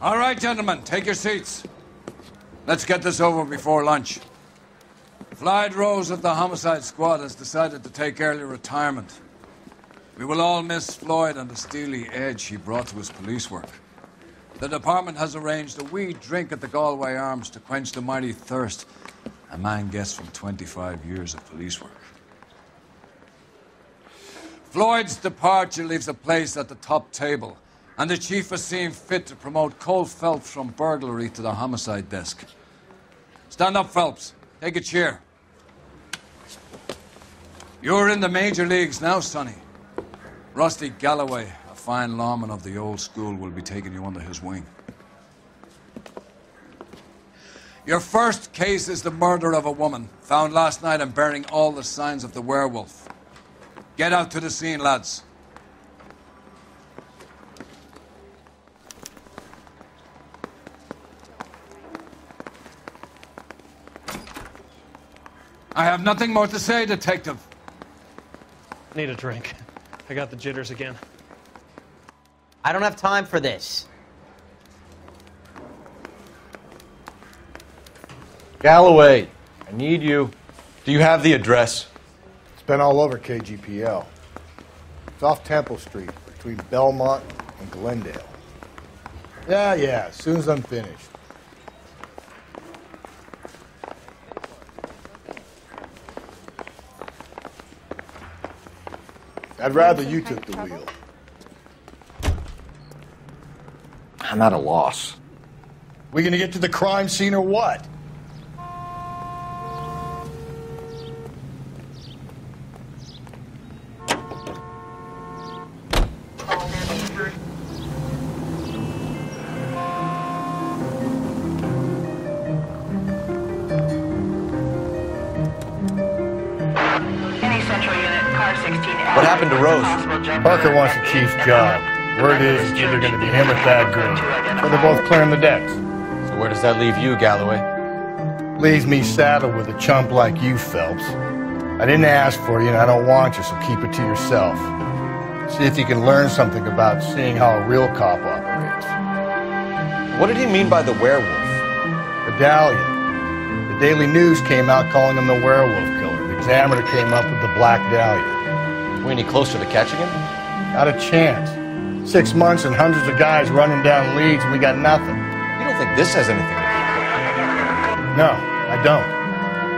All right, gentlemen, take your seats. Let's get this over before lunch. Floyd Rose of the Homicide Squad has decided to take early retirement. We will all miss Floyd and the steely edge he brought to his police work. The department has arranged a wee drink at the Galway Arms to quench the mighty thirst a man gets from 25 years of police work. Floyd's departure leaves a place at the top table, and the chief has seen fit to promote Cole Phelps from burglary to the homicide desk. Stand up, Phelps. Take a chair. You're in the major leagues now, Sonny. Rusty Galloway, a fine lawman of the old school, will be taking you under his wing. Your first case is the murder of a woman, found last night and bearing all the signs of the werewolf. Get out to the scene, lads. I have nothing more to say, Detective. Need a drink. I got the jitters again. I don't have time for this. Galloway, I need you. Do you have the address? It's been all over KGPL. It's off Temple Street, between Belmont and Glendale. Yeah, as soon as I'm finished. I'd rather you took the wheel. I'm at a loss. We gonna get to the crime scene or what? What happened to Rose? Parker wants the chief's job. Word is it's either going to be him or Thad Green. So they're both clearing the decks. So where does that leave you, Galloway? Leaves me saddled with a chump like you, Phelps. I didn't ask for you and I don't want you, so keep it to yourself. See if you can learn something about seeing how a real cop operates. What did he mean by the werewolf? Medallion. The Daily News came out calling him the werewolf killer. The Examiner came up with the Black Dahlia. We any closer to catching him? Not a chance. 6 months and hundreds of guys running down leads and we got nothing. You don't think this has anything to do with it? No, I don't.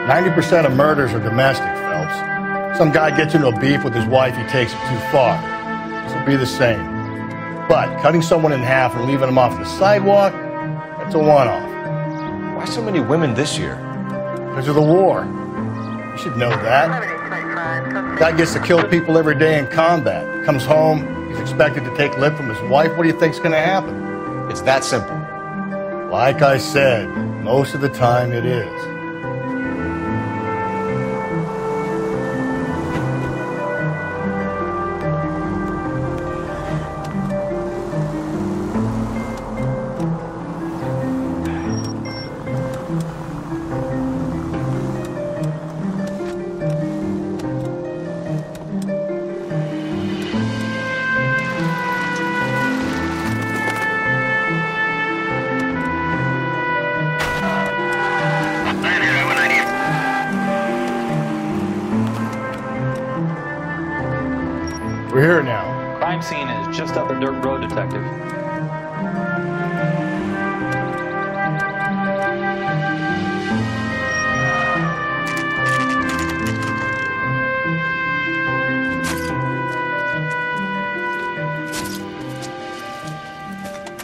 90% of murders are domestic, Phelps. Some guy gets into a beef with his wife, he takes it too far. This will be the same. But cutting someone in half and leaving them off the sidewalk, that's a one-off. Why so many women this year? Because of the war. You should know that. Guy gets to kill people every day in combat. Comes home, he's expected to take lip from his wife. What do you think's going to happen? It's that simple. Like I said, most of the time it is. We're here now. Crime scene is just up a dirt road, Detective.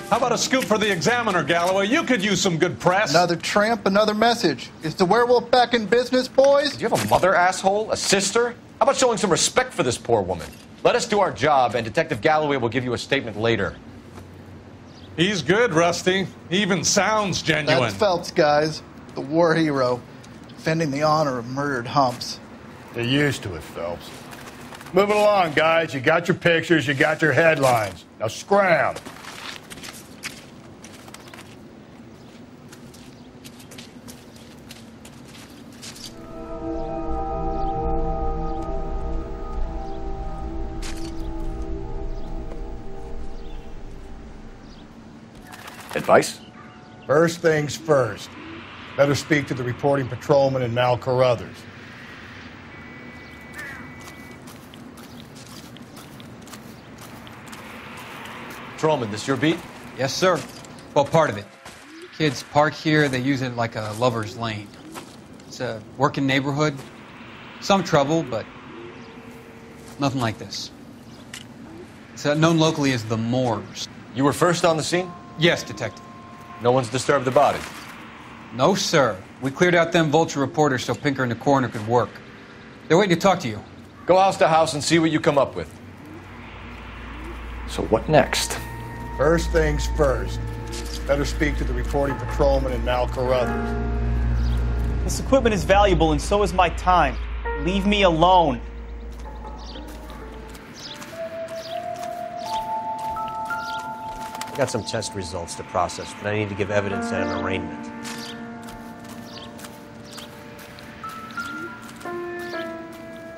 How about a scoop for the Examiner, Galloway? You could use some good press. Another tramp, another message. Is the werewolf back in business, boys? Do you have a mother, asshole? A sister? How about showing some respect for this poor woman? Let us do our job, and Detective Galloway will give you a statement later. He's good, Rusty. He even sounds genuine. That's Phelps, guys. The war hero. Defending the honor of murdered humps. They're used to it, Phelps. Moving along, guys. You got your pictures, you got your headlines. Now scram. Advice? First things first. Better speak to the reporting patrolman and Mal Carruthers. Patrolman, this your beat? Yes, sir. Well, part of it. Kids park here, they use it like a lover's lane. It's a working neighborhood. Some trouble, but nothing like this. It's known locally as the Moors. You were first on the scene? Yes, Detective. No one's disturbed the body? No, sir. We cleared out them vulture reporters so Pinker and the coroner could work. They're waiting to talk to you. Go house to house and see what you come up with. So what next? First things first. Better speak to the reporting patrolman and Mal Carruthers. This equipment is valuable, and so is my time. Leave me alone. I got some test results to process, but I need to give evidence at an arraignment.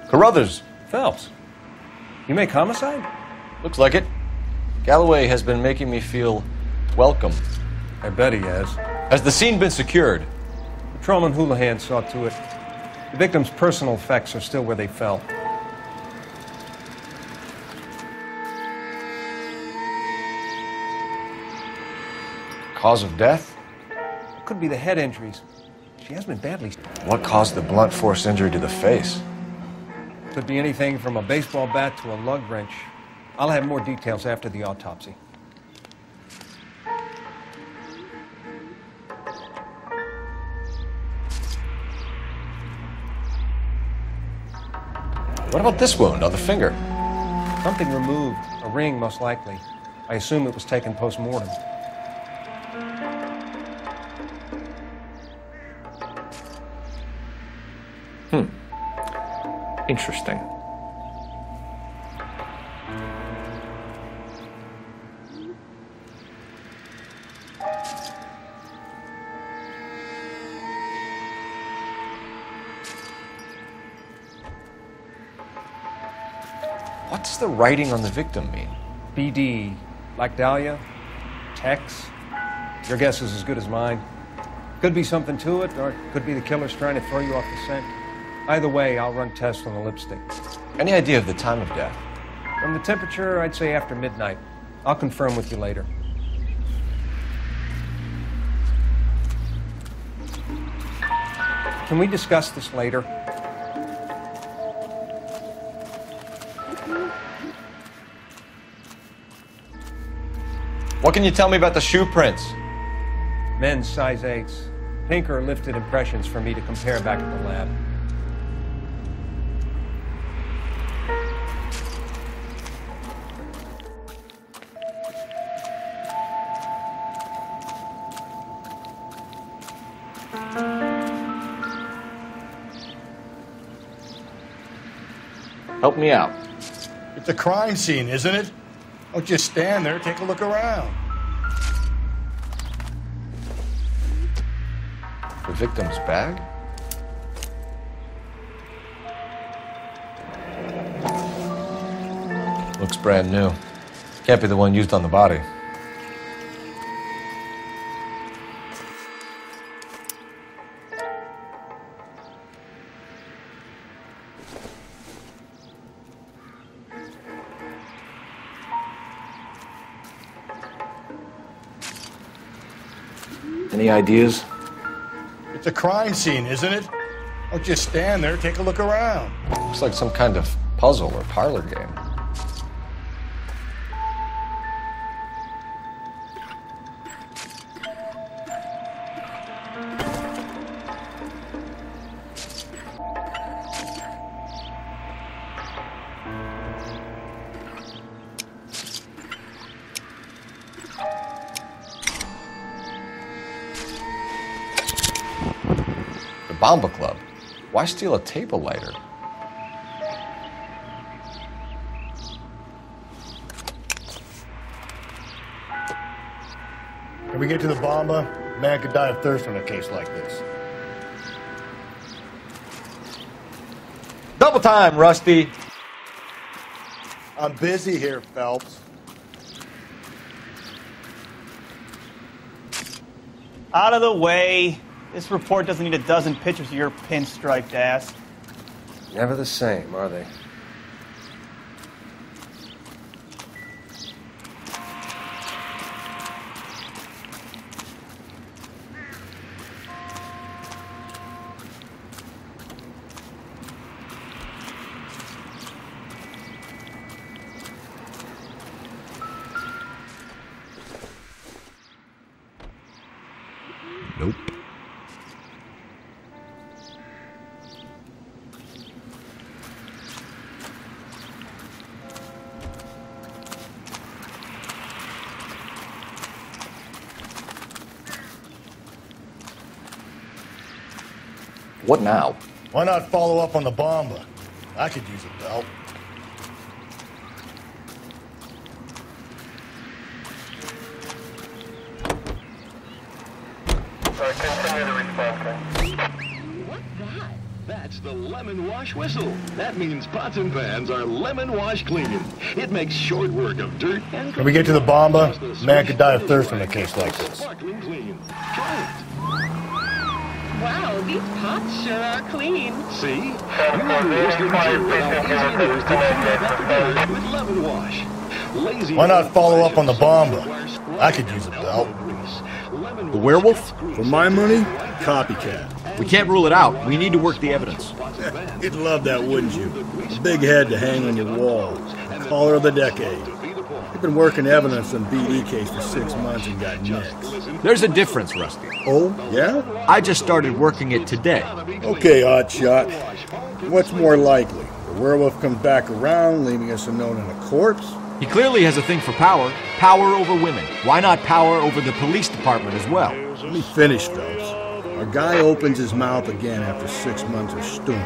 Carruthers. Phelps, you make homicide? Looks like it. Galloway has been making me feel welcome. I bet he has. Has the scene been secured? Patrolman Houlihan saw to it. The victim's personal effects are still where they fell. Cause of death? It could be the head injuries. She has been badly... What caused the blunt force injury to the face? Could be anything from a baseball bat to a lug wrench. I'll have more details after the autopsy. What about this wound on the finger? Something removed. A ring, most likely. I assume it was taken post-mortem. Interesting. What does the writing on the victim mean? BD, like Dahlia, Tex. Your guess is as good as mine. Could be something to it, or it could be the killer's trying to throw you off the scent. Either way, I'll run tests on the lipstick. Any idea of the time of death? From the temperature, I'd say after midnight. I'll confirm with you later. Can we discuss this later? What can you tell me about the shoe prints? Men's size 8s. Pinker lifted impressions for me to compare back at the lab. Help me out. It's a crime scene, isn't it? Don't just stand there, take a look around. The victim's bag? Looks brand new. Can't be the one used on the body. Any ideas? It's a crime scene, isn't it? Don't just stand there, take a look around. Looks like some kind of puzzle or parlor game. The Bomba Club? Why steal a table lighter? When we get to the Bomba, man could die of thirst on a case like this. Double time, Rusty. I'm busy here, Phelps. Out of the way. This report doesn't need a dozen pictures of your pinstriped ass. Never the same, are they? Nope. What now? Why not follow up on the Bomba? I could use a belt. What's that? That's the lemon wash whistle. That means pots and pans are lemon wash cleaning. It makes short work of dirt and... When we get to the Bomba, man could die of thirst on a case like this. Sparkling clean. Try it. Wow, these pots sure are clean. See? You listening to how easy it is to clean up dirt with lemon wash. Lazy... Why not follow up on the Bomba? I could use a belt. The werewolf? For my money, copycat. We can't rule it out. We need to work the evidence. You'd love that, wouldn't you? A big head to hang on your wall. Caller of the decade. You've been working evidence on BD case for 6 months and got nicks. There's a difference, Rusty. Oh, yeah? I just started working it today. Okay, Oddshot. What's more likely? The werewolf comes back around, leaving us unknown in a corpse? He clearly has a thing for power. Power over women. Why not power over the police department as well? Let me finish, Phelps. Our guy opens his mouth again after 6 months of stewing.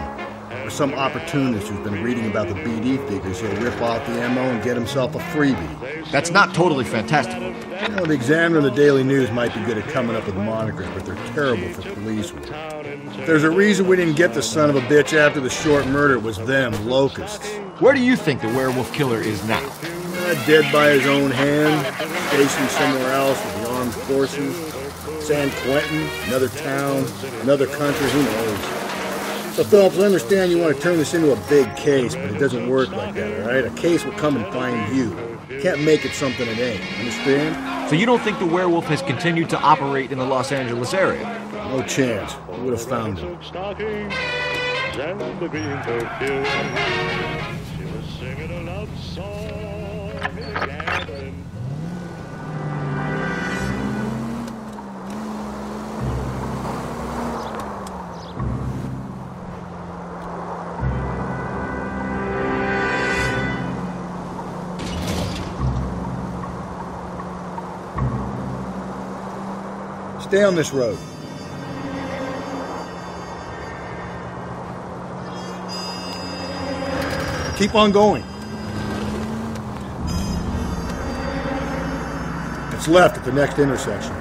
Or some opportunist who's been reading about the BD figures, he'll rip off the ammo and get himself a freebie. That's not totally fantastical. You know, the Examiner and the Daily News might be good at coming up with monikers, but they're terrible for police work. If there's a reason we didn't get the son of a bitch after the short murder, it was them, locusts. Where do you think the werewolf killer is now? Dead by his own hand, stationed somewhere else with the armed forces. San Quentin, another town, another country, who knows? So, Phelps, I understand you want to turn this into a big case, but it doesn't work like that, all right? A case will come and find you. Can't make it something it ain't, understand? So you don't think the werewolf has continued to operate in the Los Angeles area? No chance. We would have found him. Stay on this road. Keep on going. It's left at the next intersection.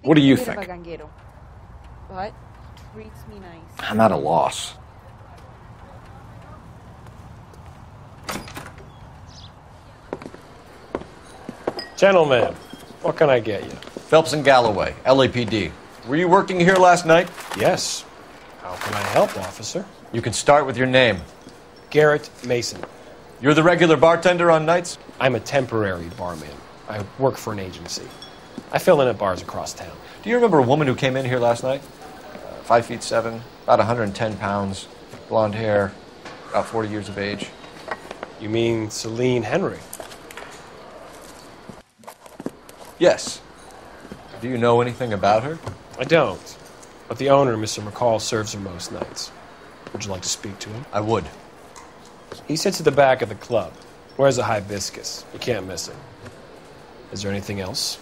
What do you think? But treats me nice. I'm at a loss. Gentlemen, what can I get you? Phelps and Galloway, LAPD. Were you working here last night? Yes. How can I help, officer? You can start with your name. Garrett Mason. You're the regular bartender on nights? I'm a temporary barman. I work for an agency. I fill in at bars across town. Do you remember a woman who came in here last night? 5'7", about 110 pounds, blonde hair. about 40 years of age. You mean Celine Henry? Yes. Do you know anything about her? I don't. But the owner, Mr. McCall, serves her most nights. Would you like to speak to him? I would. He sits at the back of the club. Wears a hibiscus. You can't miss him. Is there anything else?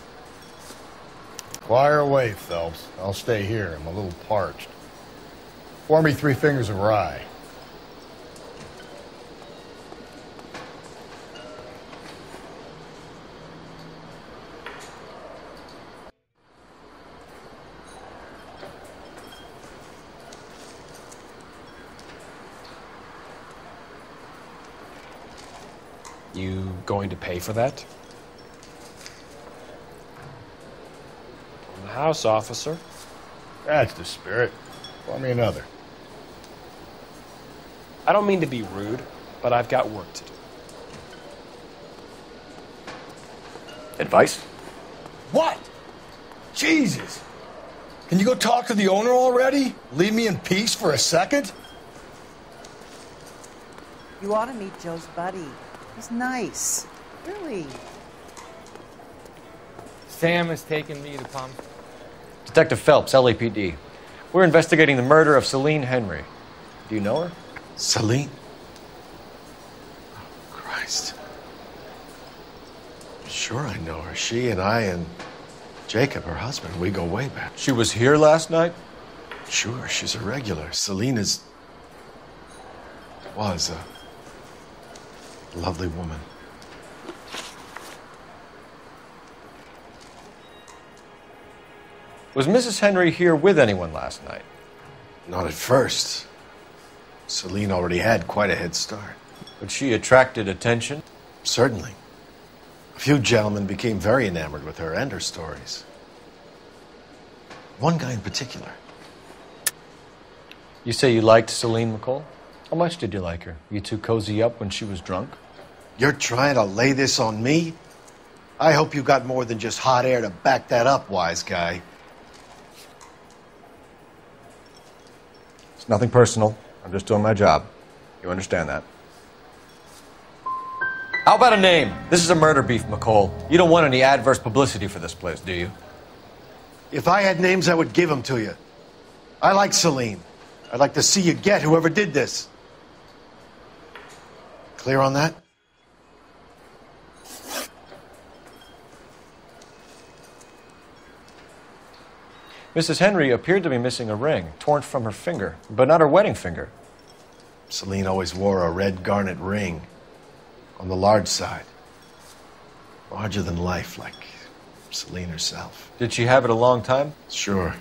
Fire away, Phelps. I'll stay here. I'm a little parched. Pour me 3 fingers of rye. You going to pay for that? On the house, officer. That's the spirit. Pour me another. I don't mean to be rude, but I've got work to do. Advice? What? Jesus! Can you go talk to the owner already? Leave me in peace for a second? You ought to meet Joe's buddy. He's nice. Really. Sam has taken me to Palm. Detective Phelps, LAPD. We're investigating the murder of Celine Henry. Do you know her? Celine? Oh, Christ. Sure I know her. She and I and Jacob, her husband, we go way back. She was here last night? Sure, she's a regular. Celine was a lovely woman. Was Mrs. Henry here with anyone last night? Not at first. Celine already had quite a head start. But she attracted attention? Certainly. A few gentlemen became very enamored with her and her stories. One guy in particular. You say you liked Celine McCall? How much did you like her? You two cozy up when she was drunk? You're trying to lay this on me? I hope you got more than just hot air to back that up, wise guy. It's nothing personal. I'm just doing my job. You understand that? How about a name? This is a murder beef, McCall. You don't want any adverse publicity for this place, do you? If I had names, I would give them to you. I like Celine. I'd like to see you get whoever did this. Clear on that? Mrs. Henry appeared to be missing a ring, torn from her finger, but not her wedding finger. Celine always wore a red garnet ring on the large side. Larger than life, like Celine herself. Did she have it a long time? Sure.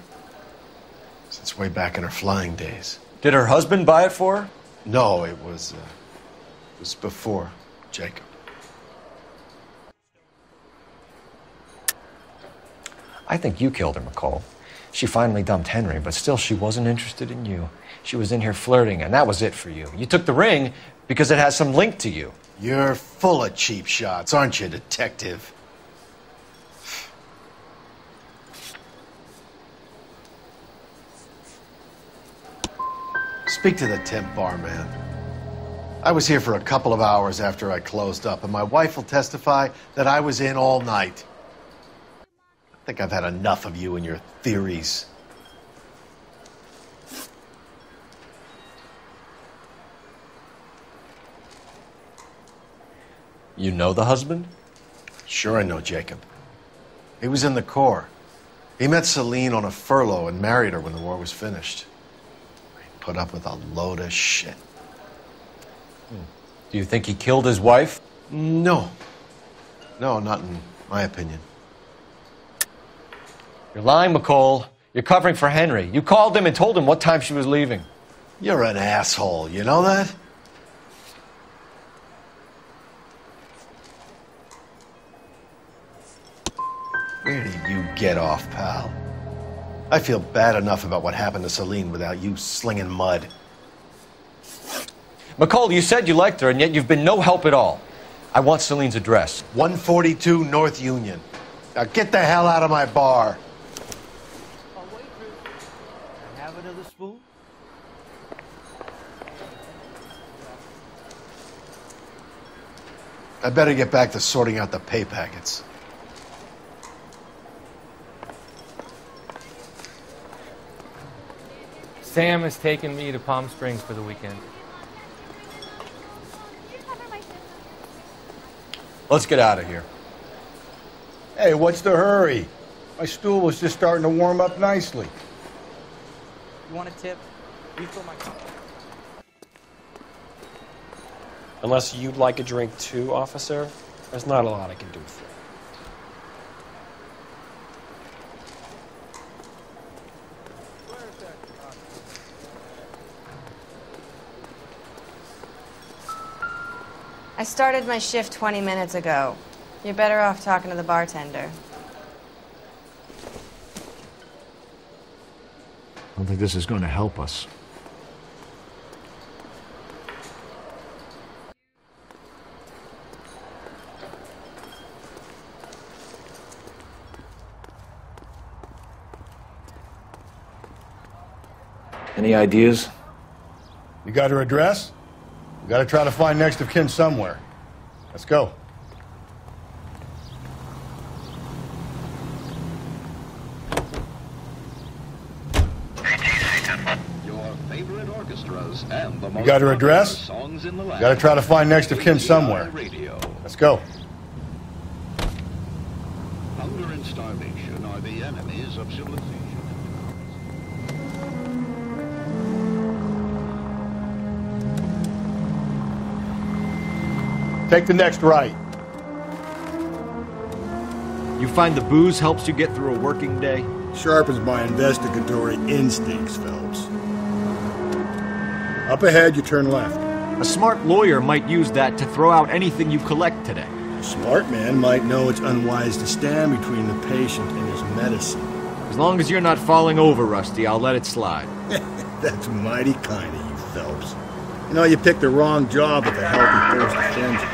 Since way back in her flying days. Did her husband buy it for her? No, it was before Jacob. I think you killed her, McCall. She finally dumped Henry, but still she wasn't interested in you. She was in here flirting, and that was it for you. You took the ring because it has some link to you. You're full of cheap shots, aren't you, detective? Speak to the temp bar, man. I was here for a couple of hours after I closed up, and my wife will testify that I was in all night. I think I've had enough of you and your theories. You know the husband? Sure I know Jacob. He was in the Corps. He met Celine on a furlough and married her when the war was finished. He put up with a load of shit. Do you think he killed his wife? No. No, not in my opinion. You're lying, McCall. You're covering for Henry. You called him and told him what time she was leaving. You're an asshole, you know that? Where did you get off, pal? I feel bad enough about what happened to Celine without you slinging mud. McCall, you said you liked her, and yet you've been no help at all. I want Celine's address. 142 North Union. Now get the hell out of my bar. Oh, wait, Bruce. Have another spoon? I better get back to sorting out the pay packets. Sam has taken me to Palm Springs for the weekend. Let's get out of here. Hey, what's the hurry? My stool was just starting to warm up nicely. You want a tip? Refill my cup. Unless you'd like a drink too, officer, there's not a lot I can do for you. I started my shift 20 minutes ago. You're better off talking to the bartender. I don't think this is going to help us. Any ideas? You got her address? We gotta try to find next of kin somewhere. Let's go. Your favorite orchestras and the You got her address? songs in the We land. gotta try to find next of kin somewhere. Radio. Let's go. Hunger and starvation are the enemies of civilization. Take the next right. You find the booze helps you get through a working day? Sharpens my investigatory instincts, Phelps. Up ahead, you turn left. A smart lawyer might use that to throw out anything you collect today. A smart man might know it's unwise to stand between the patient and his medicine. As long as you're not falling over, Rusty, I'll let it slide. That's mighty kind of you, Phelps. You know, you picked the wrong job with a healthy first attention.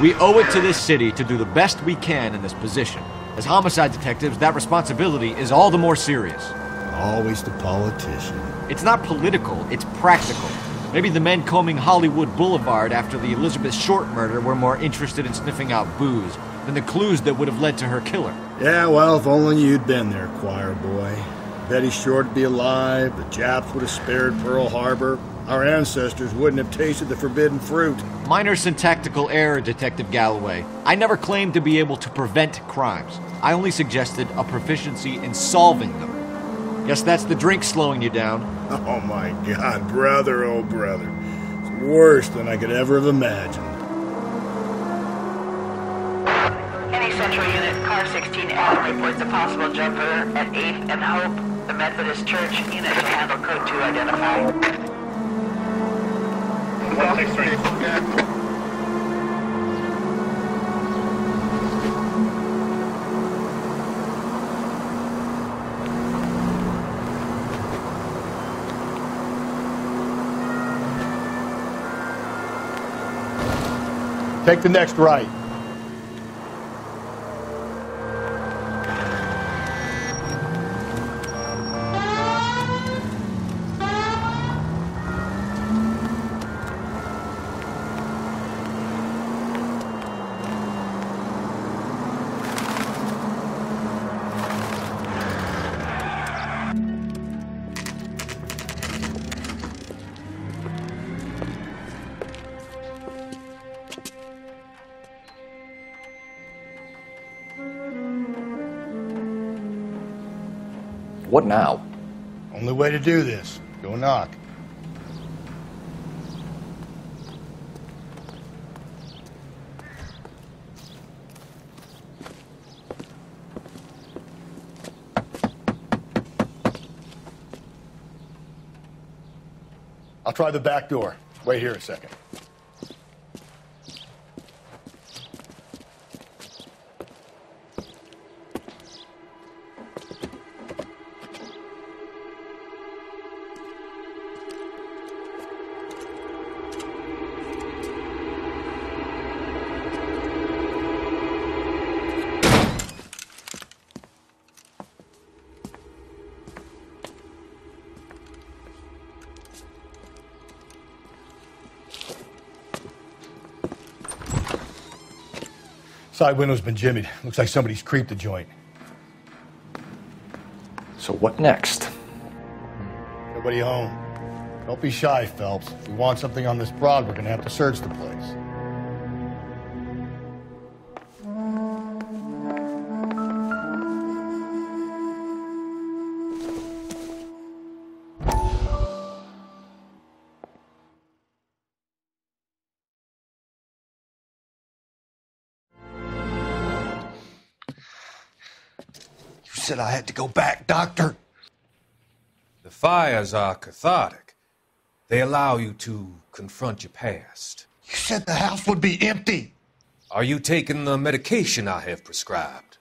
We owe it to this city to do the best we can in this position. As homicide detectives, that responsibility is all the more serious. Always the politician. It's not political, it's practical. Maybe the men combing Hollywood Boulevard after the Elizabeth Short murder were more interested in sniffing out booze than the clues that would have led to her killer. Yeah, well, if only you'd been there, choir boy. Betty Short would be alive, the Japs would have spared Pearl Harbor, our ancestors wouldn't have tasted the forbidden fruit. Minor syntactical error, Detective Galloway. I never claimed to be able to prevent crimes. I only suggested a proficiency in solving them. Guess that's the drink slowing you down. Oh my God, brother, oh brother. It's worse than I could ever have imagined. Any Central Unit, car 16L reports a possible jumper at 8th and Hope. The Methodist Church unit to handle code 2 identified. 163. Take the next right. What now? Only way to do this. Go knock. I'll try the back door. Wait here a second. Side window's been jimmied. Looks like somebody's creeped the joint. So what next? Nobody home. Don't be shy, Phelps. If we want something on this broad, we're gonna have to search the place. You said I had to go back, Doctor. The fires are cathartic. They allow you to confront your past. You said the house would be empty. Are you taking the medication I have prescribed?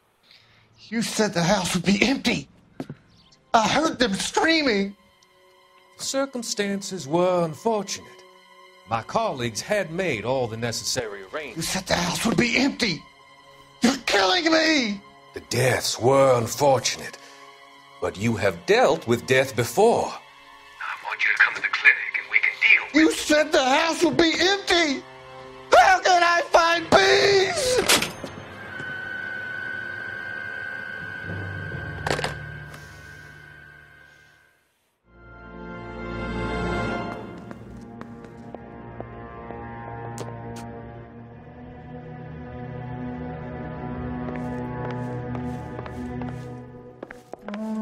You said the house would be empty. I heard them screaming. Circumstances were unfortunate. My colleagues had made all the necessary arrangements. You said the house would be empty. You're killing me. The deaths were unfortunate, but you have dealt with death before. I want you to come to the clinic and we can deal with it. You said the house would be empty. How can I find peace?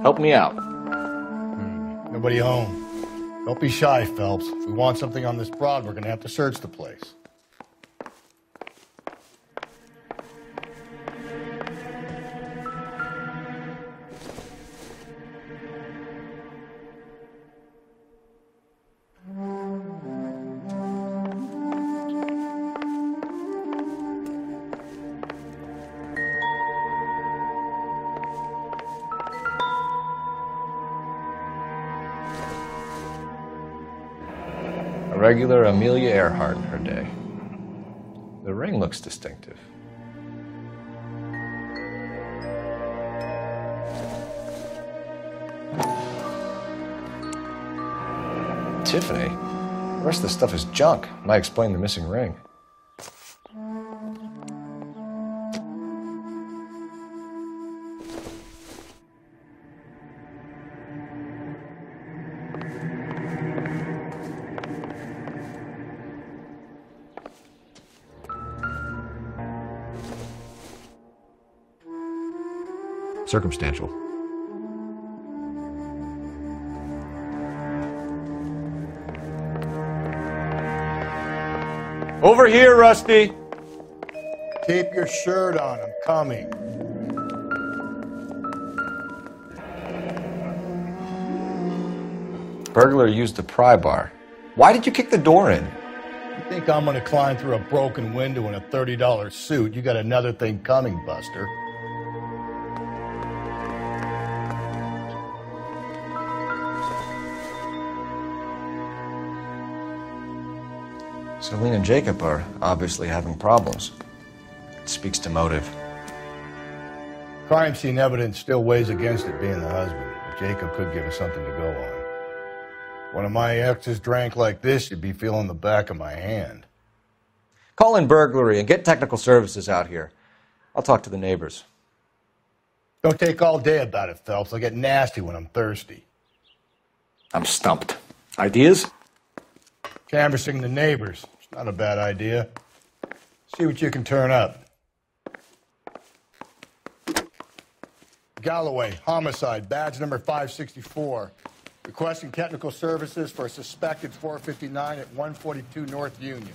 Help me out. Nobody home. Don't be shy, Phelps. If we want something on this broad, we're gonna have to search the place. A regular Amelia Earhart in her day. The ring looks distinctive. Tiffany? The rest of the stuff is junk. Might explain the missing ring. Circumstantial. Over here, Rusty. Keep your shirt on. I'm coming. Burglar used a pry bar. Why did you kick the door in? You think I'm gonna climb through a broken window in a $30 suit? You got another thing coming, Buster. Celine and Jacob are obviously having problems. It speaks to motive. Crime scene evidence still weighs against it being the husband, but Jacob could give us something to go on. One of my exes drank like this, you'd be feeling the back of my hand. Call in burglary and get technical services out here. I'll talk to the neighbors. Don't take all day about it, Phelps. I'll get nasty when I'm thirsty. I'm stumped. Ideas? Canvassing the neighbors. It's not a bad idea. See what you can turn up. Galloway, homicide, badge number 564. Requesting technical services for a suspected 459 at 142 North Union.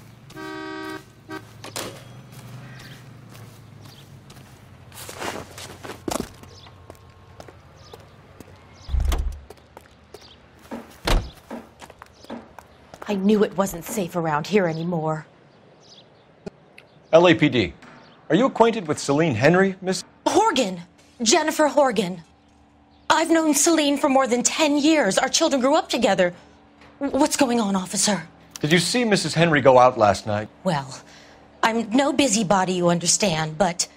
I knew it wasn't safe around here anymore. LAPD. Are you acquainted with Celine Henry, Miss? Horgan! Jennifer Horgan. I've known Celine for more than 10 years. Our children grew up together. What's going on, officer? Did you see Mrs. Henry go out last night? Well, I'm no busybody, you understand, but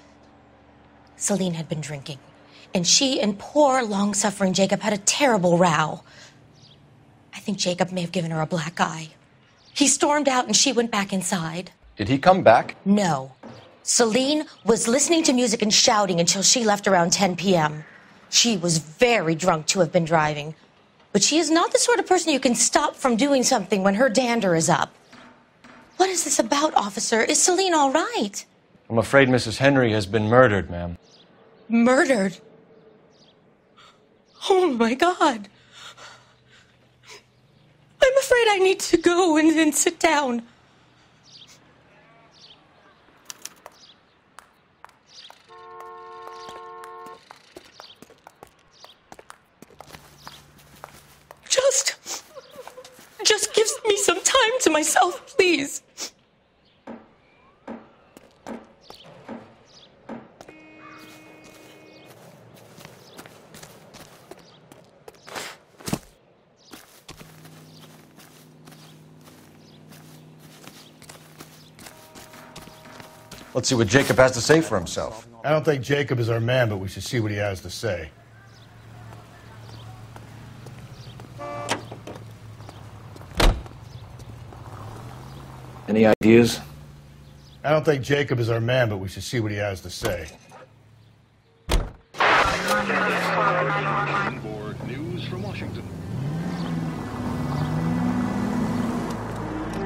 Celine had been drinking. And she and poor, long-suffering Jacob had a terrible row. I think Jacob may have given her a black eye. He stormed out and she went back inside. Did he come back? No. Celine was listening to music and shouting until she left around 10 p.m. She was very drunk to have been driving. But she is not the sort of person you can stop from doing something when her dander is up. What is this about, officer? Is Celine all right? I'm afraid Mrs. Henry has been murdered, ma'am. Murdered? Oh, my God. I'm afraid I need to go and sit down. Just give me some time to myself, please. Let's see what Jacob has to say for himself. I don't think Jacob is our man, but we should see what he has to say. Any ideas? I don't think Jacob is our man, but we should see what he has to say. News from Washington.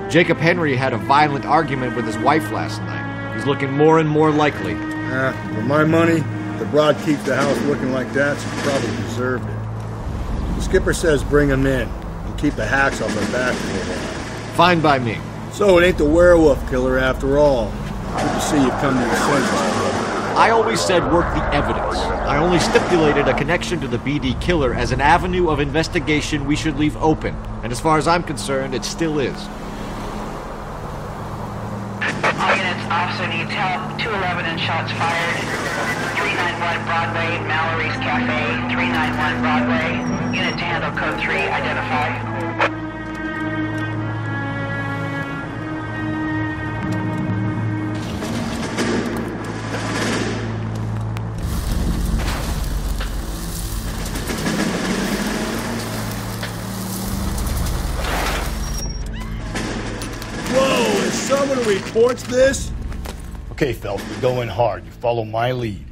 Jacob Henry had a violent argument with his wife last night. He's looking more and more likely. For my money, the broad keeps the house looking like that, she probably deserved it. The skipper says bring him in and keep the hacks off her back for a while. Fine by me. So it ain't the werewolf killer after all. Good to see you've come to your senses. I always said work the evidence. I only stipulated a connection to the BD killer as an avenue of investigation we should leave open. And as far as I'm concerned, it still is. All units, officer needs help. 211 and shots fired. 391 Broadway, Mallory's Cafe. 391 Broadway. Unit to handle code 3, identify. Someone reports this? Okay, Phelps, we go in hard. You follow my lead.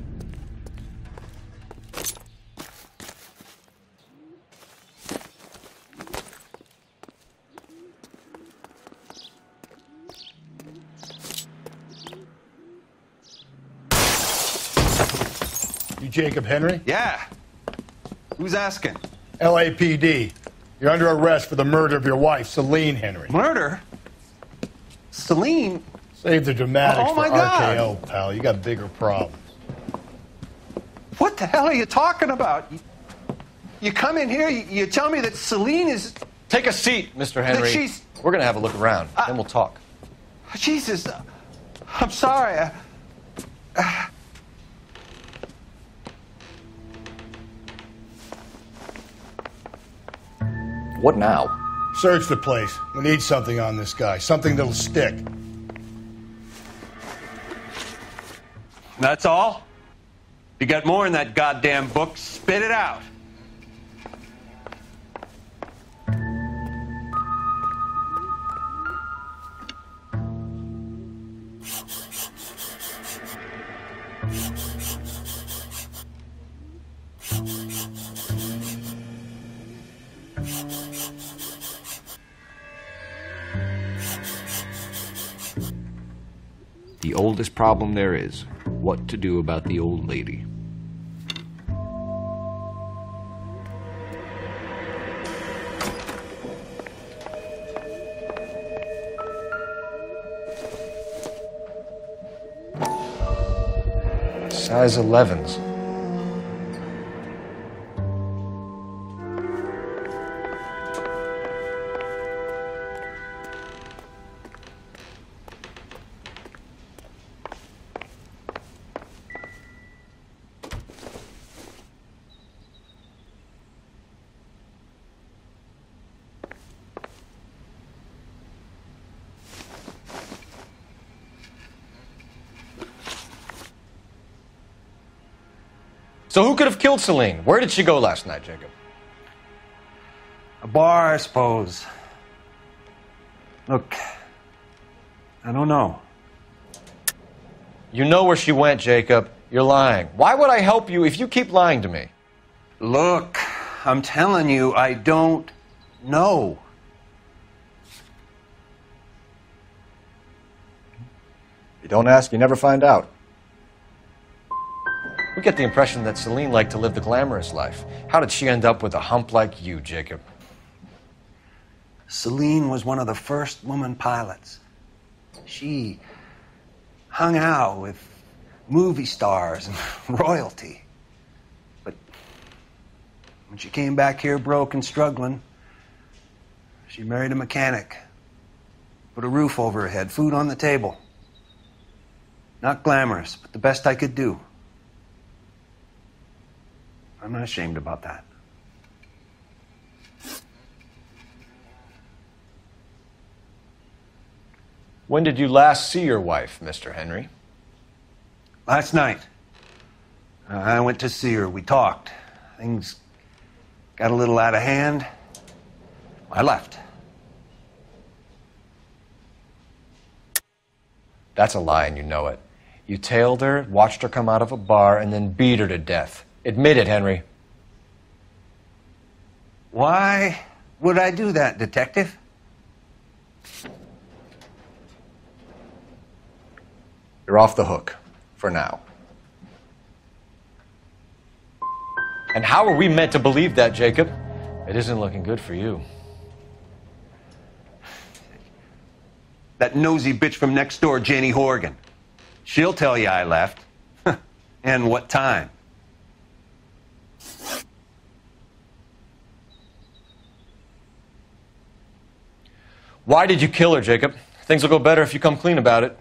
You Jacob Henry? Yeah. Who's asking? LAPD. You're under arrest for the murder of your wife, Celine Henry. Murder? Celine? Save the dramatics my for God. RKO, pal. You got bigger problems. What the hell are you talking about? You come in here, you tell me that Celine is... Take a seat, Mr. Henry. she's... We're going to have a look around, then we'll talk. Jesus, I'm sorry. What now? Search the place. We need something on this guy. Something that'll stick. That's all? You got more in that goddamn book, spit it out. The oldest problem there is, what to do about the old lady. Size 11s. So who could have killed Celine? Where did she go last night, Jacob? A bar, I suppose. Look, I don't know. You know where she went, Jacob. You're lying. Why would I help you if you keep lying to me? Look, I'm telling you, I don't know. You don't ask, you never find out. We get the impression that Celine liked to live the glamorous life. How did she end up with a hump like you, Jacob? Celine was one of the first woman pilots. She hung out with movie stars and royalty. But when she came back here broke and struggling, she married a mechanic. Put a roof over her head, food on the table. Not glamorous, but the best I could do. I'm not ashamed about that. When did you last see your wife, Mr. Henry? Last night. I went to see her. We talked. Things got a little out of hand. I left. That's a lie, and you know it. You tailed her, watched her come out of a bar, and then beat her to death. Admit it, Henry. Why would I do that, Detective? You're off the hook, for now. And how are we meant to believe that, Jacob? It isn't looking good for you. That nosy bitch from next door, Janie Horgan. She'll tell you I left. And what time. Why did you kill her, Jacob? Things will go better if you come clean about it.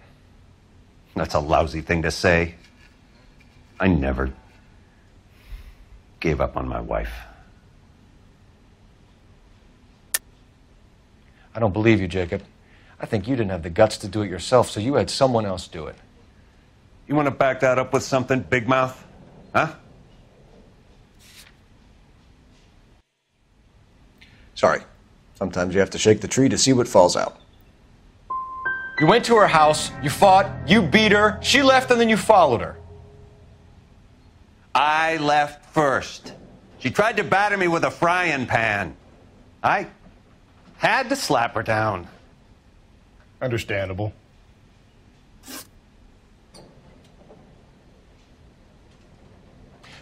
That's a lousy thing to say. I never gave up on my wife. I don't believe you, Jacob. I think you didn't have the guts to do it yourself, so you had someone else do it. You want to back that up with something, Big Mouth? Huh? Sorry. Sometimes you have to shake the tree to see what falls out. You went to her house, you fought, you beat her, she left, and then you followed her. I left first. She tried to batter me with a frying pan. I had to slap her down. Understandable.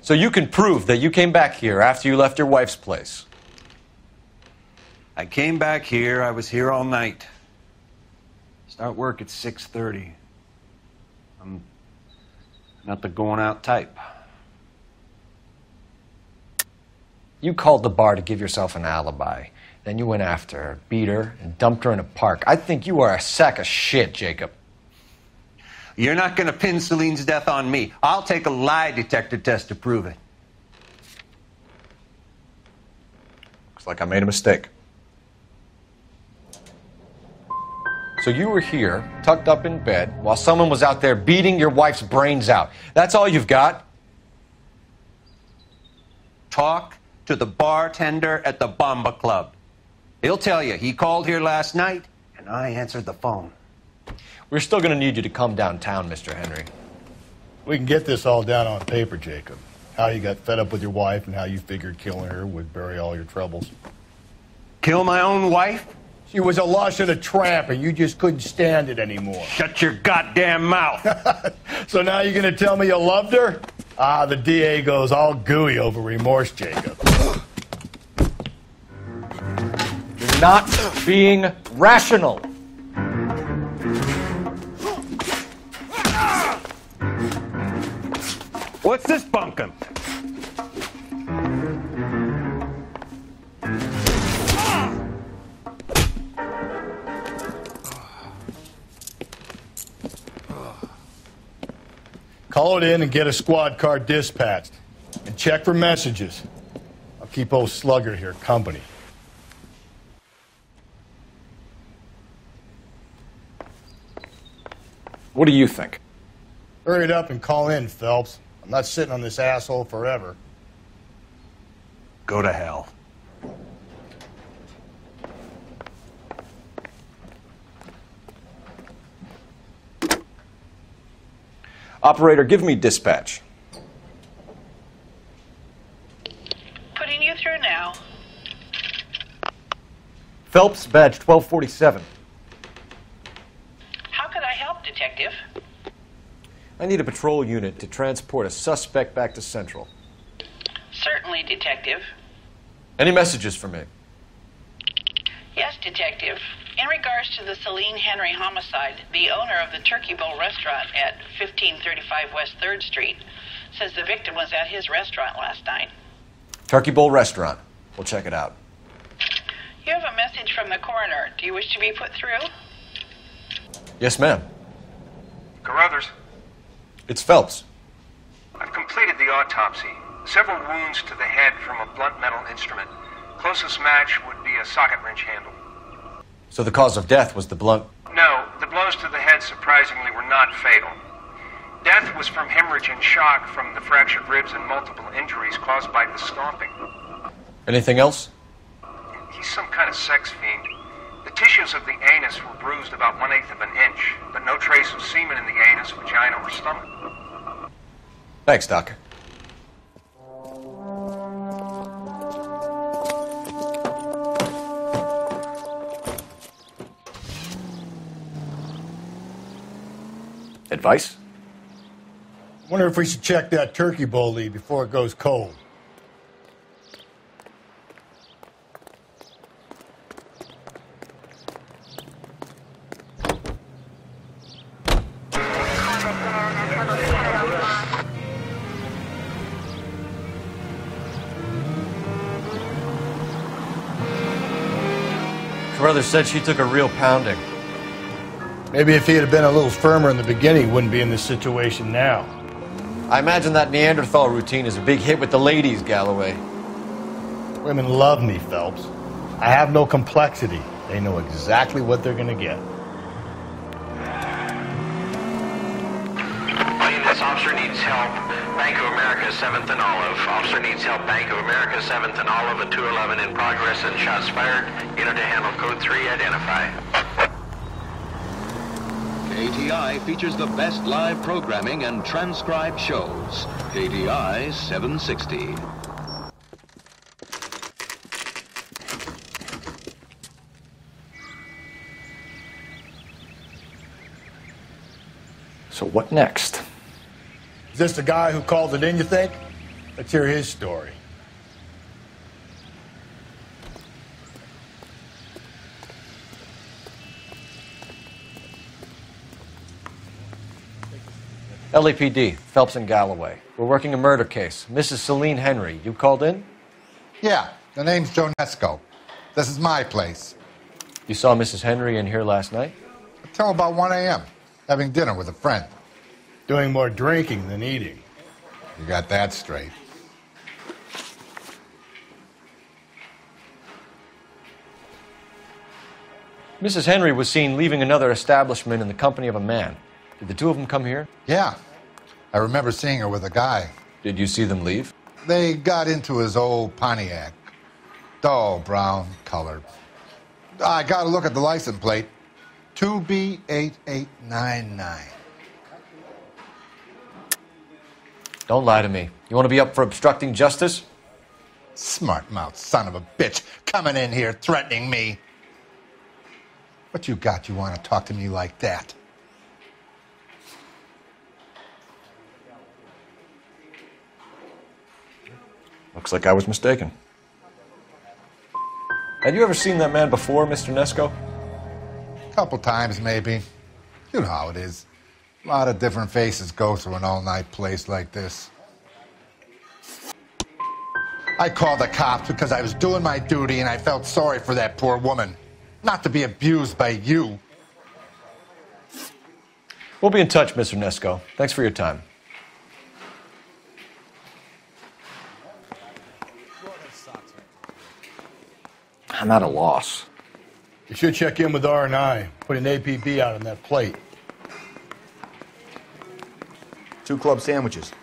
So you can prove that you came back here after you left your wife's place. I came back here. I was here all night. Start work at 6:30. I'm not the going out type. You called the bar to give yourself an alibi. Then you went after her, beat her, and dumped her in a park. I think you are a sack of shit, Jacob. You're not going to pin Celine's death on me. I'll take a lie detector test to prove it. Looks like I made a mistake. So you were here, tucked up in bed, while someone was out there beating your wife's brains out. That's all you've got? Talk to the bartender at the Bomba Club. He'll tell you he called here last night, and I answered the phone. We're still going to need you to come downtown, Mr. Henry. We can get this all down on paper, Jacob. How you got fed up with your wife and how you figured killing her would bury all your troubles. Kill my own wife? She was a lush and a tramp, and you just couldn't stand it anymore. Shut your goddamn mouth. So now you're going to tell me you loved her? Ah, the DA goes all gooey over remorse, Jacob. You're not being rational. What's this bunkum? Call it in and get a squad car dispatched. And check for messages. I'll keep old Slugger here company. What do you think? Hurry it up and call in, Phelps. I'm not sitting on this asshole forever. Go to hell. Operator, give me dispatch. Putting you through now. Phelps, badge 1247. How could I help, Detective? I need a patrol unit to transport a suspect back to Central. Certainly, Detective. Any messages for me? Yes, Detective. In regards to the Celine Henry homicide, the owner of the Turkey Bowl restaurant at 1535 West 3rd Street says the victim was at his restaurant last night. Turkey Bowl Restaurant. We'll check it out. You have a message from the coroner. Do you wish to be put through? Yes, ma'am. Carruthers, It's Phelps. I've completed the autopsy. Several wounds to the head from a blunt metal instrument. Closest match would be a socket wrench handle. So the cause of death was the blunt... No, the blows to the head surprisingly were not fatal. Death was from hemorrhage and shock from the fractured ribs and multiple injuries caused by the stomping. Anything else? He's some kind of sex fiend. The tissues of the anus were bruised about 1/8 of an inch, but no trace of semen in the anus, vagina, or stomach. Thanks, Doc. Advice? Wonder if we should check that turkey bowl lead before it goes cold. Carruthers said she took a real pounding. Maybe if he had been a little firmer in the beginning, he wouldn't be in this situation now. I imagine that Neanderthal routine is a big hit with the ladies, Galloway. Women love me, Phelps. I have no complexity. They know exactly what they're going to get. This officer needs help. Bank of America, 7th and Olive. Officer needs help. Bank of America, 7th and Olive, a 211 in progress and shots fired. Unit to handle code 3, identify. KTI features the best live programming and transcribed shows. KTI 760. So what next? Is this the guy who called it in, you think? Let's hear his story. LAPD, Phelps and Galloway. We're working a murder case. Mrs. Celine Henry, you called in? Yeah, the name's Jonesco. This is my place. You saw Mrs. Henry in here last night? Until about 1 a.m., having dinner with a friend. Doing more drinking than eating. You got that straight. Mrs. Henry was seen leaving another establishment in the company of a man. Did the two of them come here? Yeah. I remember seeing her with a guy. Did you see them leave? They got into his old Pontiac. Dull brown color. I got a look at the license plate. 2B8899. Don't lie to me. You want to be up for obstructing justice? Smart mouth son of a bitch coming in here threatening me. What you got you want to talk to me like that? Looks like I was mistaken. Had you ever seen that man before, Mr. Nesco? Couple times, maybe. You know how it is. A lot of different faces go through an all-night place like this. I called the cops because I was doing my duty and I felt sorry for that poor woman. Not to be abused by you. We'll be in touch, Mr. Nesco. Thanks for your time. I'm at a loss. You should check in with R&I. Put an APB out on that plate. 2 club sandwiches.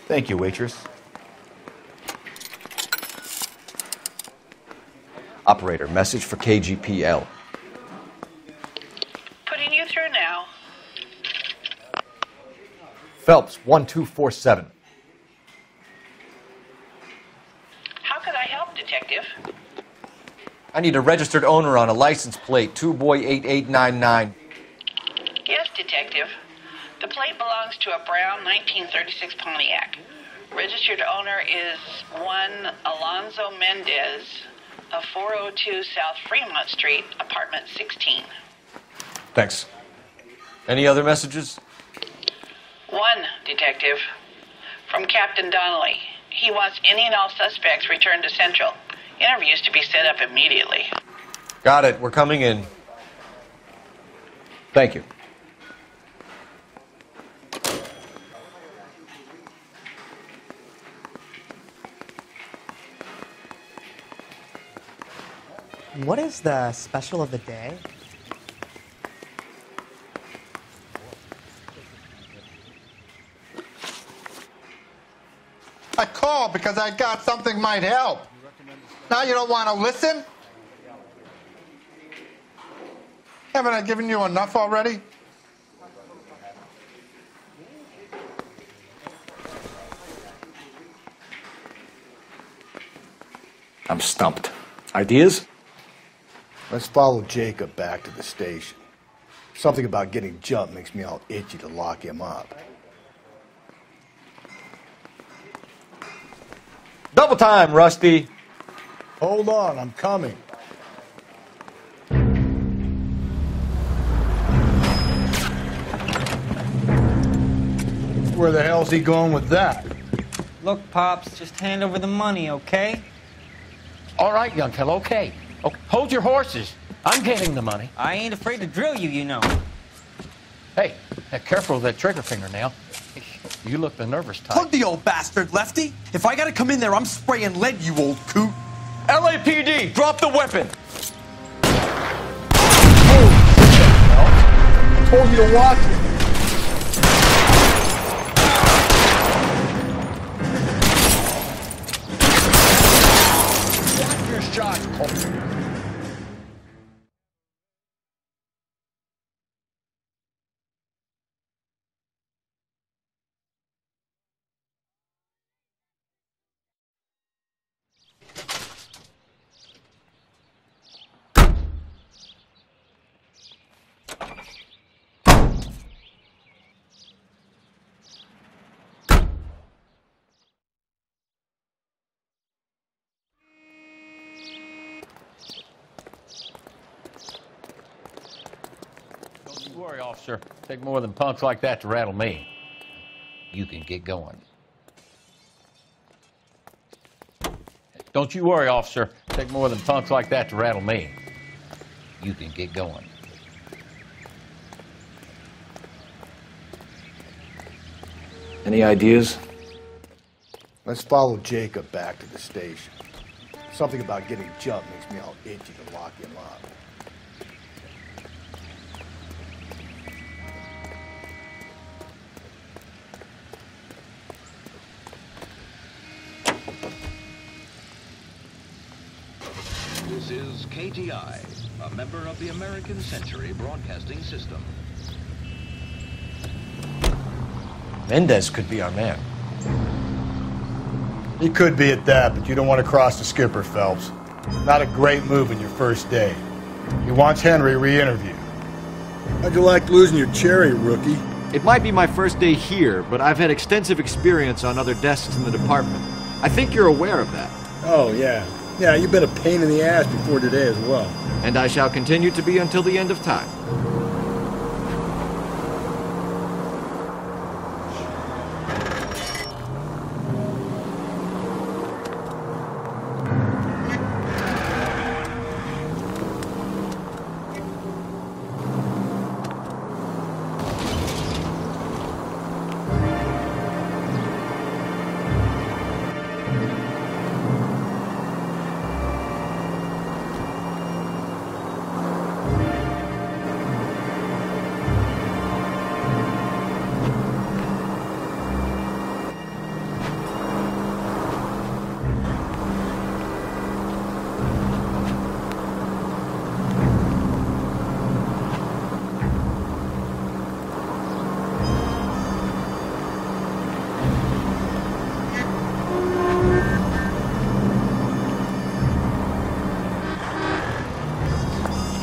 Thank you, waitress. Operator, message for KGPL. Putting you through now. Phelps, 1247. How could I help, Detective? I need a registered owner on a license plate, 2boy8899. Yes, Detective. The plate belongs to a brown 1936 Pontiac. Registered owner is one Alonzo Mendez of 402 South Fremont Street, apartment 16. Thanks. Any other messages? One, Detective. From Captain Donnelly. He wants any and all suspects returned to Central. Interviews to be set up immediately. Got it. We're coming in. Thank you. What is the special of the day? I called because I got something might help. Now you don't want to listen? Haven't I given you enough already? I'm stumped. Ideas? Let's follow Jacob back to the station. Something about getting jumped makes me all itchy to lock him up. Double time, Rusty. Hold on, I'm coming. Where the hell's he going with that? Look, Pops, just hand over the money, okay? All right, young fellow, okay. Hold your horses. I'm getting the money. I ain't afraid to drill you, you know. Hey, careful with that trigger finger now. You look the nervous type. Plug the old bastard, Lefty. If I gotta come in there, I'm spraying lead, you old coot. LAPD, drop the weapon. I told you to watch it. Watch your shot, Colt. Don't you worry, officer. Take more than punks like that to rattle me. You can get going. Don't you worry, officer. Take more than punks like that to rattle me. You can get going. Any ideas? Let's follow Jacob back to the station. Something about getting jumped makes me all itchy to lock him up. This is KTI, a member of the American Century Broadcasting System. Mendez could be our man. He could be at that, but you don't want to cross the skipper, Phelps. Not a great move in your first day. He wants Henry re-interviewed. How'd you like losing your cherry, rookie? It might be my first day here, but I've had extensive experience on other desks in the department. I think you're aware of that. Oh, yeah. Yeah, you've been a pain in the ass before today as well. And I shall continue to be until the end of time.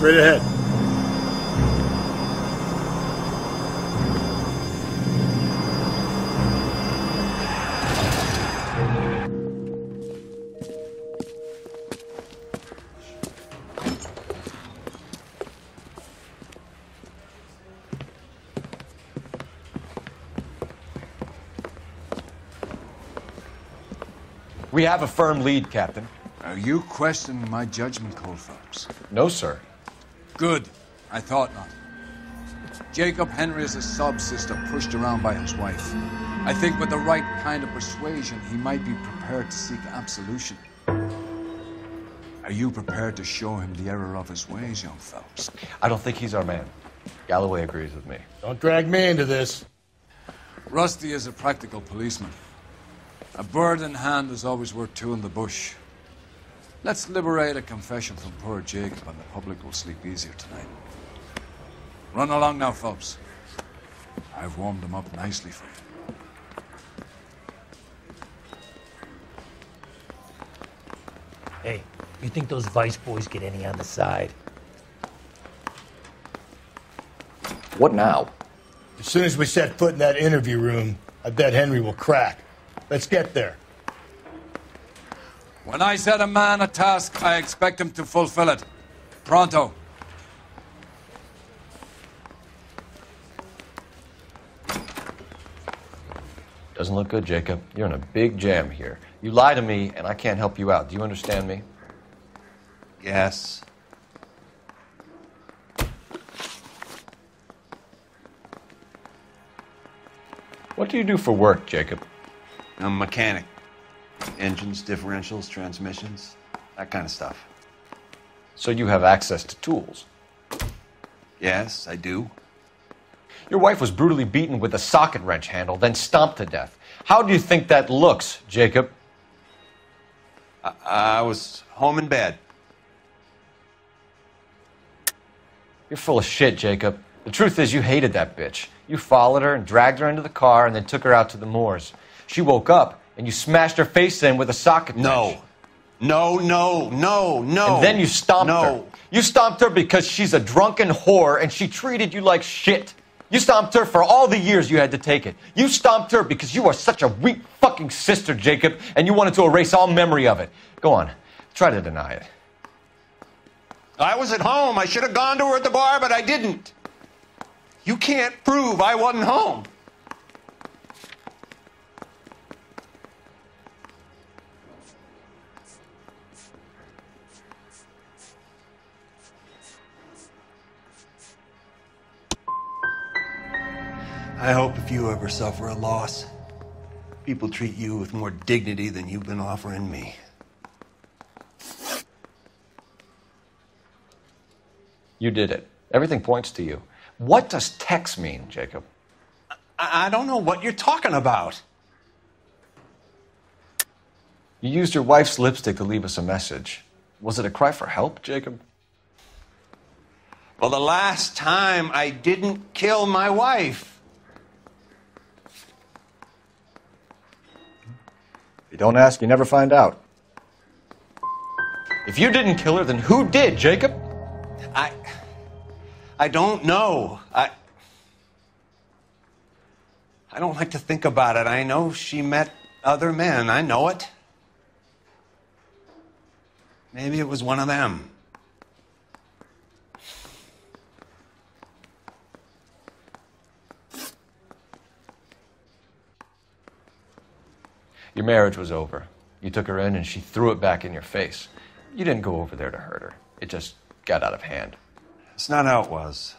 Straight ahead. We have a firm lead, Captain. Are you questioning my judgment call, Phelps? No, sir. Good. I thought not. Jacob Henry is a sub-sister pushed around by his wife. I think with the right kind of persuasion, he might be prepared to seek absolution. Are you prepared to show him the error of his ways, young Phelps? I don't think he's our man. Galloway agrees with me. Don't drag me into this. Rusty is a practical policeman. A bird in hand is always worth two in the bush. Let's liberate a confession from poor Jacob, and the public will sleep easier tonight. Run along now, Phelps. I've warmed them up nicely for you. Hey, you think those Vice boys get any on the side? What now? As soon as we set foot in that interview room, I bet Henry will crack. Let's get there. When I set a man a task, I expect him to fulfill it. Pronto. Doesn't look good, Jacob. You're in a big jam here. You lie to me, and I can't help you out. Do you understand me? Yes. What do you do for work, Jacob? I'm a mechanic. Engines, differentials, transmissions, that kind of stuff. So you have access to tools? Yes, I do. Your wife was brutally beaten with a socket wrench handle, then stomped to death. How do you think that looks, Jacob? I was home in bed. You're full of shit, Jacob. The truth is you hated that bitch. You followed her and dragged her into the car and then took her out to the moors. She woke up and you smashed her face in with a socket wrench. No. And then you stomped her. You stomped her because she's a drunken whore and she treated you like shit. You stomped her for all the years you had to take it. You stomped her because you are such a weak fucking sister, Jacob, and you wanted to erase all memory of it. Go on. Try to deny it. I was at home. I should have gone to her at the bar, but I didn't. You can't prove I wasn't home. I hope if you ever suffer a loss, people treat you with more dignity than you've been offering me. You did it. Everything points to you. What does Tex mean, Jacob? I don't know what you're talking about. You used your wife's lipstick to leave us a message. Was it a cry for help, Jacob? Well, the last time I didn't kill my wife. If you don't ask, you never find out. If you didn't kill her, then who did, Jacob? I don't know. I don't like to think about it. I know she met other men. I know it. Maybe it was one of them. Your marriage was over. You took her in and she threw it back in your face. You didn't go over there to hurt her. It just got out of hand. It's not how it was.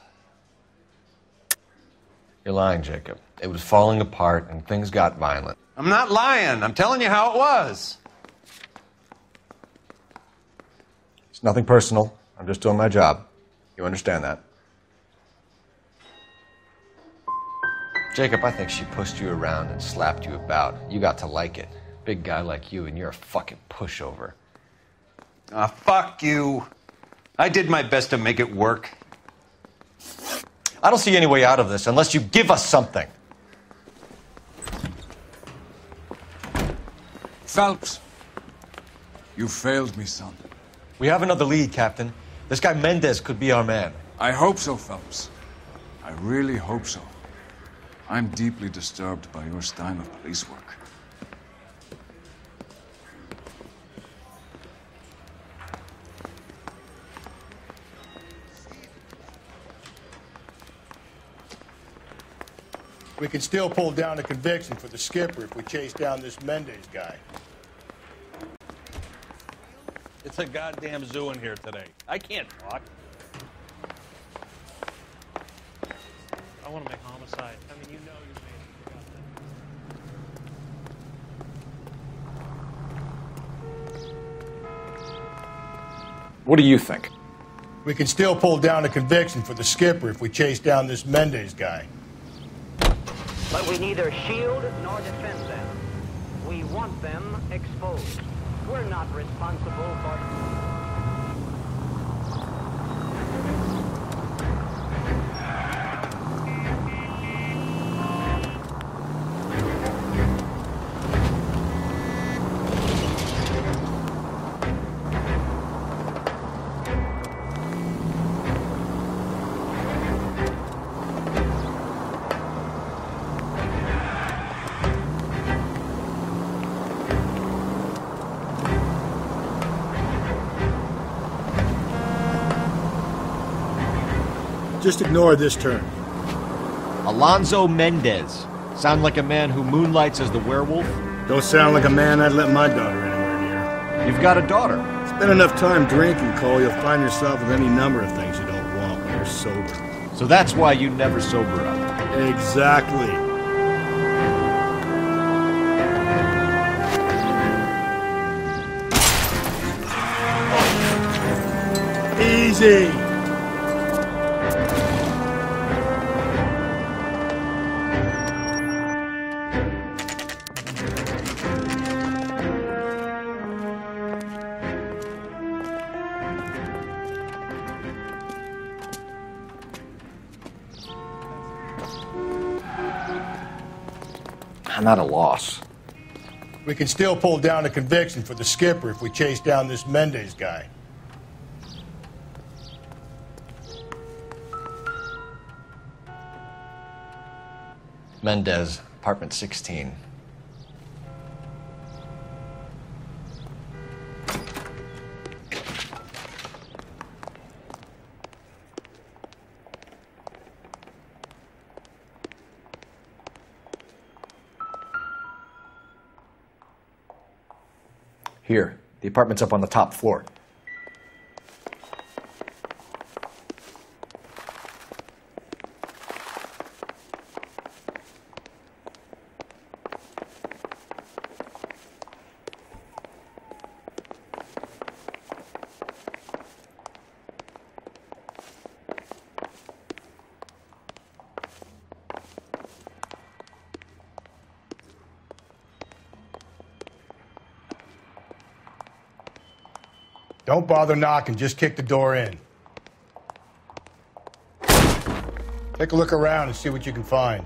You're lying, Jacob. It was falling apart and things got violent. I'm not lying. I'm telling you how it was. It's nothing personal. I'm just doing my job. You understand that? Jacob, I think she pushed you around and slapped you about. You got to like it. Big guy like you, and you're a fucking pushover. Ah, fuck you. I did my best to make it work. I don't see any way out of this unless you give us something. Phelps, you failed me, son. We have another lead, Captain. This guy Mendez could be our man. I hope so, Phelps. I really hope so. I'm deeply disturbed by your style of police work. We can still pull down a conviction for the skipper if we chase down this Mendez guy. It's a goddamn zoo in here today. I can't talk. I want to make homicide. I mean, you know you What do you think? We can still pull down a conviction for the skipper if we chase down this Mendez guy. But we neither shield nor defend them. We want them exposed. We're not responsible for... Just ignore this turn. Alonzo Mendez. Sound like a man who moonlights as the werewolf? Don't sound like a man I'd let my daughter anywhere near. You've got a daughter. Spend enough time drinking, Cole, you'll find yourself with any number of things you don't want when you're sober. So that's why you never sober up. Exactly. Easy. I'm at a loss. We can still pull down a conviction for the skipper if we chase down this Mendez guy. Mendez, apartment 16. Here, the apartment's up on the top floor. Don't bother knocking, just kick the door in. Take a look around and see what you can find.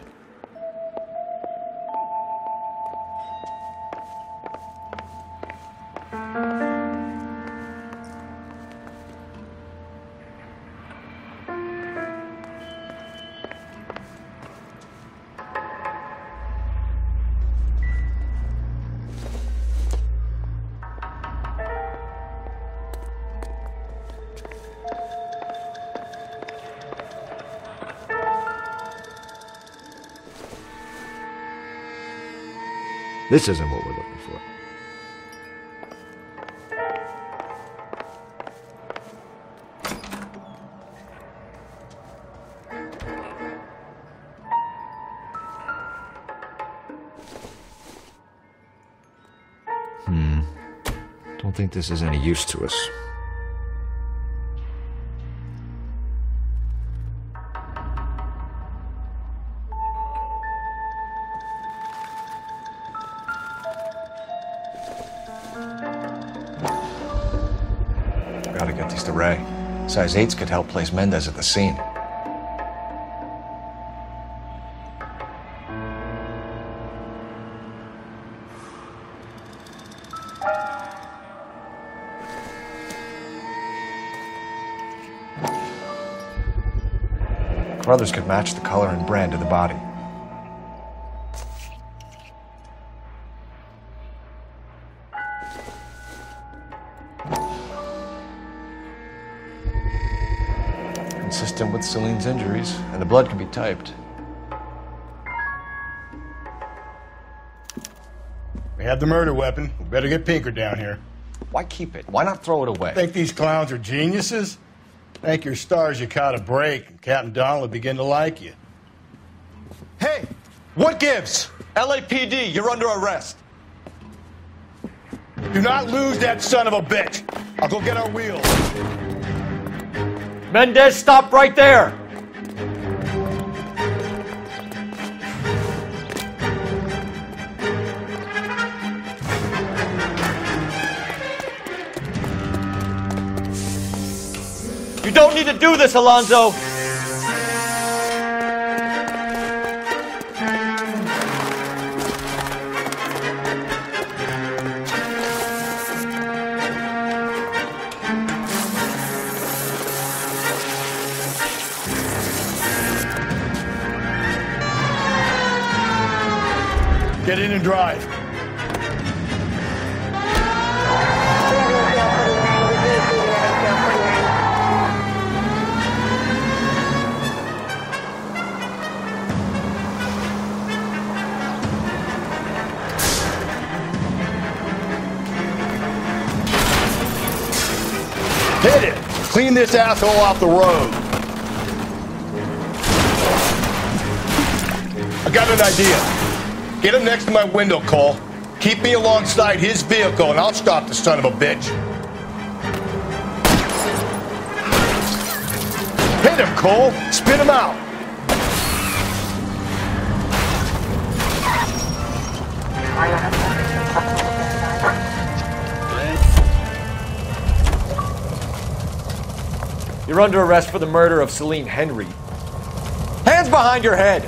This isn't what we're looking for. Don't think this is any use to us. Gotta get these to Ray. Size 8s could help place Mendez at the scene. brothers could match the color and brand of the body. Consistent with Celine's injuries, and the blood can be typed. We have the murder weapon. We better get Pinker down here. Why keep it? Why not throw it away? Think these clowns are geniuses? Thank your stars you caught a break, and Captain Donald will begin to like you. Hey, what gives? LAPD, you're under arrest. Do not lose that son of a bitch. I'll go get our wheels. Mendez, stop right there! You don't need to do this, Alonzo! Get in and drive. Hit it! Clean this asshole off the road. I got an idea. Get him next to my window, Cole. Keep me alongside his vehicle, and I'll stop the son of a bitch. Hit him, Cole. Spit him out. You're under arrest for the murder of Celine Henry. Hands behind your head!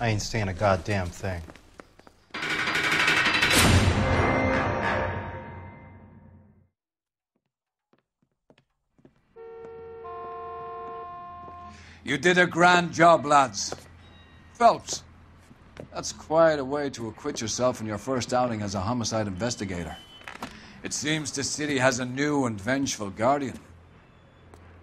I ain't saying a goddamn thing. You did a grand job, lads. Phelps, that's quite a way to acquit yourself in your first outing as a homicide investigator. It seems the city has a new and vengeful guardian.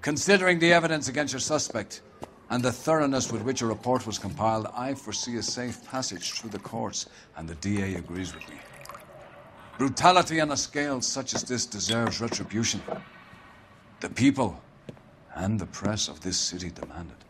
Considering the evidence against your suspect and the thoroughness with which a report was compiled, I foresee a safe passage through the courts, and the DA agrees with me. Brutality on a scale such as this deserves retribution. The people and the press of this city demand it.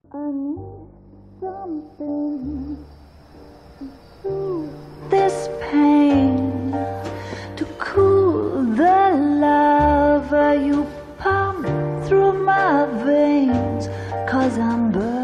I need something to soothe this pain, to cool the lava you pump through my veins, 'cause I'm burning.